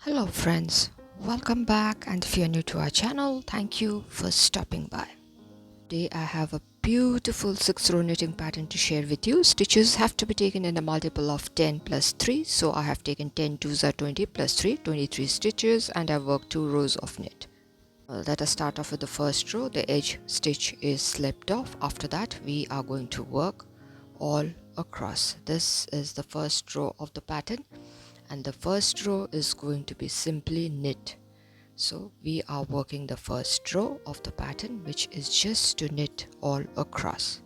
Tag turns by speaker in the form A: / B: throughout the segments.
A: Hello friends, welcome back, and if you're new to our channel, thank you for stopping by. Today I have a beautiful 6-row knitting pattern to share with you. Stitches have to be taken in a multiple of 10 plus 3, so I have taken 10 twos are 20 plus 3, 23 stitches, and I've worked 2 rows of knit. Let us start off with the first row. The edge stitch is slipped off. After that we are going to work all across. This is the first row of the pattern, and the first row is going to be simply knit. So we are working the first row of the pattern, which is just to knit all across.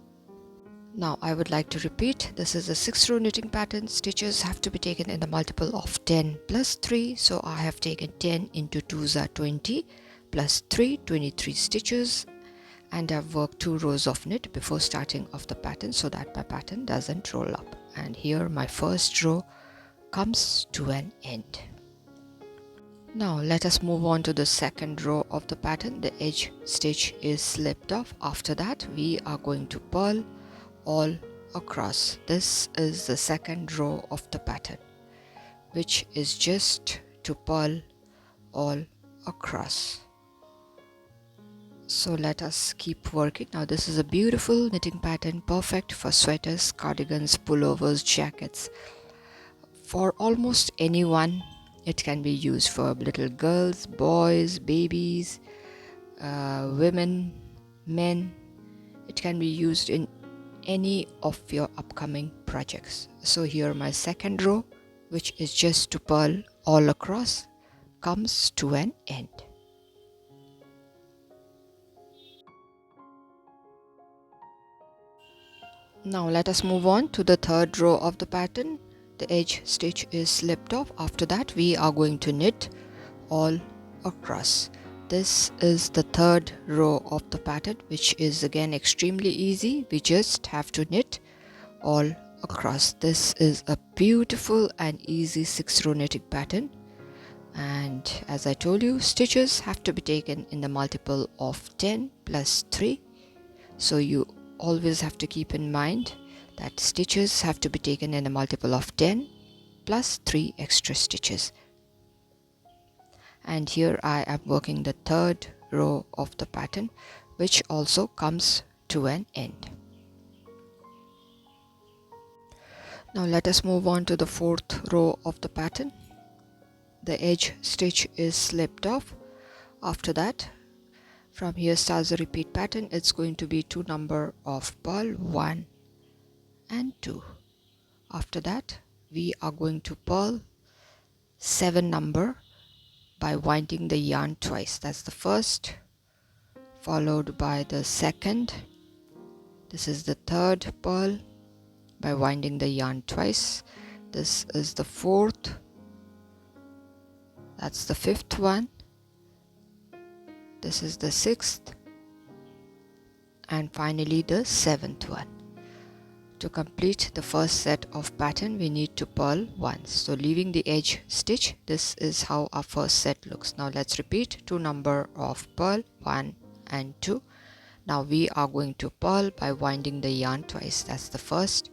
A: Now I would like to repeat, this is a 6-row knitting pattern. Stitches have to be taken in a multiple of 10 plus 3, so I have taken 10 into 2s are 20 plus 3, 23 stitches, and I've worked 2 rows of knit before starting off the pattern so that my pattern doesn't roll up. And here my first row comes to an end. Now let us move on to the second row of the pattern. The edge stitch is slipped off. After that we are going to purl all across. This is the second row of the pattern, which is just to purl all across. So let us keep working. Now this is a beautiful knitting pattern, perfect for sweaters, cardigans, pullovers, jackets. For almost anyone, it can be used for little girls, boys, babies, women, men. It can be used in any of your upcoming projects. So here my second row, which is just to purl all across, comes to an end. Now let us move on to the third row of the pattern. The edge stitch is slipped off. After that we are going to knit all across. This is the third row of the pattern, which is again extremely easy. We just have to knit all across. This is a beautiful and easy 6-row knitting pattern, and as I told you, stitches have to be taken in the multiple of 10 plus 3, so you always have to keep in mind that stitches have to be taken in a multiple of 10 plus 3 extra stitches. And here I am working the third row of the pattern, which also comes to an end. Now let us move on to the fourth row of the pattern. The edge stitch is slipped off. After that, from here starts the repeat pattern. It's going to be 2 number of purl, 1 and 2. After that we are going to purl 7 number by winding the yarn twice. That's the first, followed by the second. This is the third purl by winding the yarn twice. This is the fourth. That's the fifth one. This is the sixth, and finally the seventh one. To complete the first set of pattern, we need to purl once. So leaving the edge stitch, this is how our first set looks. Now let's repeat 2 number of purl, 1 and 2. Now we are going to purl by winding the yarn twice. That's the first.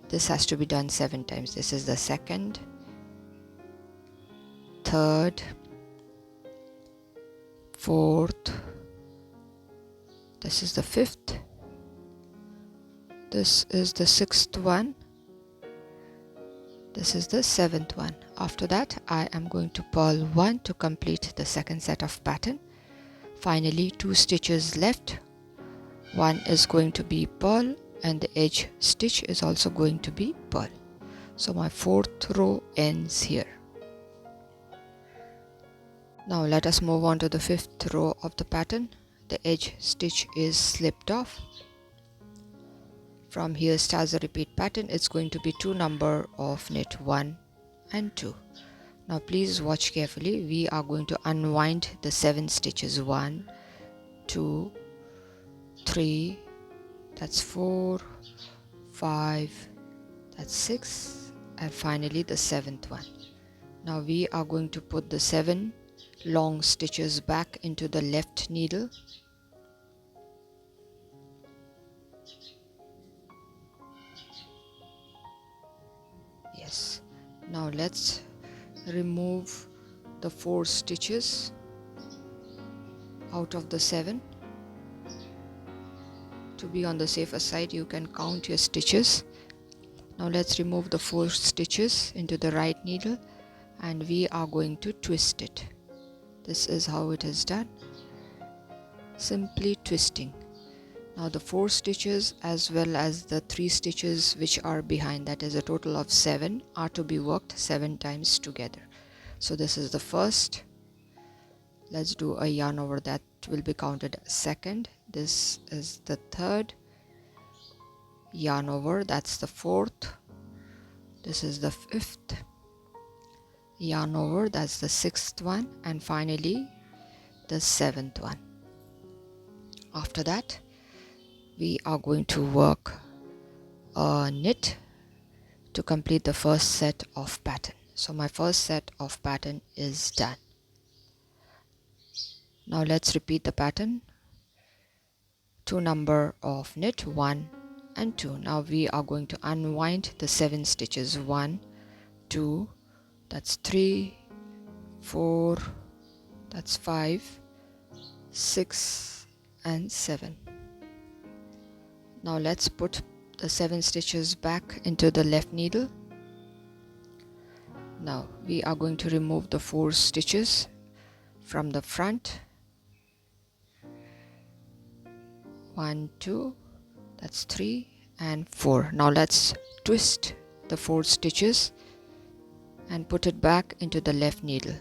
A: This has to be done 7 times. This is the second, third, fourth, this is the fifth, this is the sixth one, this is the seventh one. After that I am going to purl 1 to complete the second set of pattern. Finally 2 stitches left. One is going to be purl and the edge stitch is also going to be purl. So my fourth row ends here. Now let us move on to the fifth row of the pattern. The edge stitch is slipped off. From here starts the repeat pattern. It's going to be 2 number of knit 1 and 2. Now please watch carefully. We are going to unwind the 7 stitches. 1, 2, 3, that's 4, 5, that's 6, and finally the 7th one. Now we are going to put the 7 long stitches back into the left needle. Yes. Now let's remove the 4 stitches out of the 7. To be on the safer side, you can count your stitches. Now let's remove the 4 stitches into the right needle and we are going to twist it. This is how it is done. Simply twisting. Now the 4 stitches as well as the 3 stitches which are behind, that is a total of 7, are to be worked 7 times together. So this is the first. Let's do a yarn over, that will be counted second. This is the third. Yarn over, that's the fourth. This is the fifth. Yarn over, that's the sixth one, and finally the 7th one. After that, we are going to work a knit to complete the first set of pattern. So my first set of pattern is done. Now let's repeat the pattern. 2 number of knit, 1 and 2. Now we are going to unwind the 7 stitches. 1, 2, that's 3, 4, that's 5, 6 and 7. Now let's put the 7 stitches back into the left needle. Now we are going to remove the 4 stitches from the front. 1, 2, that's 3 and 4. Now let's twist the 4 stitches and put it back into the left needle.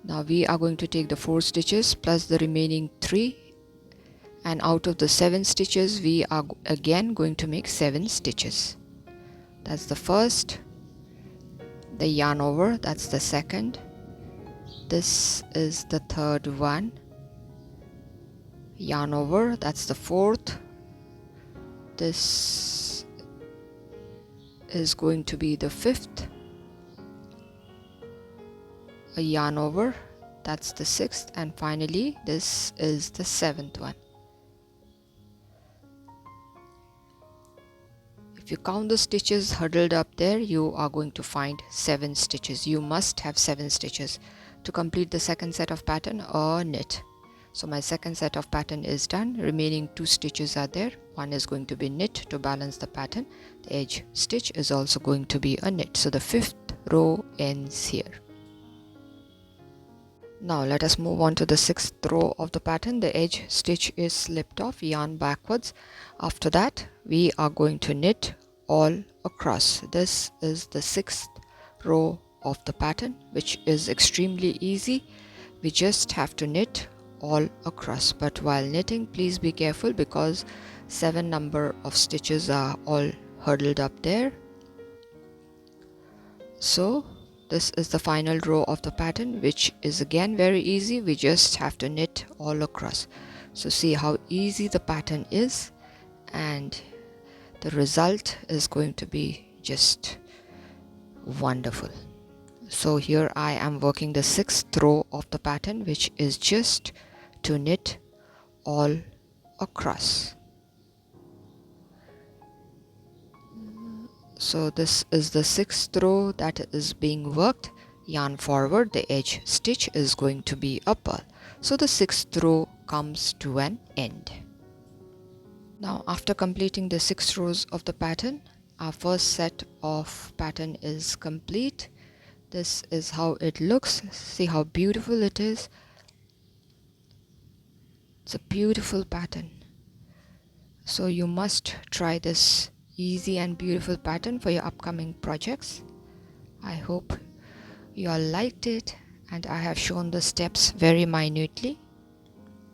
A: Now we are going to take the 4 stitches plus the remaining 3, and out of the 7 stitches we are again going to make 7 stitches. That's the first. The yarn over, that's the second. This is the third one. Yarn over, that's the fourth. This is going to be the fifth. A yarn over, that's the sixth, and finally this is the 7th one. If you count the stitches huddled up there, you are going to find 7 stitches. You must have 7 stitches to complete the second set of pattern or knit. So my second set of pattern is done. Remaining 2 stitches are there. One is going to be knit to balance the pattern. The edge stitch is also going to be a knit. So the 5th row ends here. Now let us move on to the 6th row of the pattern. The edge stitch is slipped off, yarn backwards. After that we are going to knit all across. This is the 6th row of the pattern, which is extremely easy. We just have to knit all across, but while knitting please be careful because 7 number of stitches are all huddled up there. So this is the final row of the pattern, which is again very easy. We just have to knit all across. So see how easy the pattern is, and the result is going to be just wonderful. So here I am working the 6th row of the pattern, which is just to knit all across. So this is the 6th row that is being worked. Yarn forward, the edge stitch is going to be a purl. So the 6th row comes to an end. Now after completing the 6 rows of the pattern, our first set of pattern is complete. This is how it looks. See how beautiful it is. It's a beautiful pattern. So you must try this easy and beautiful pattern for your upcoming projects. I hope you all liked it, and I have shown the steps very minutely.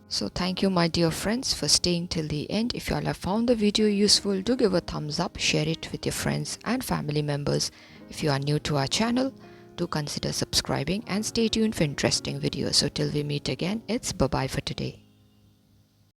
A: So thank you my dear friends for staying till the end. If you all have found the video useful, do give a thumbs up, share it with your friends and family members. If you are new to our channel, do consider subscribing and stay tuned for interesting videos. So till we meet again, it's bye bye for today.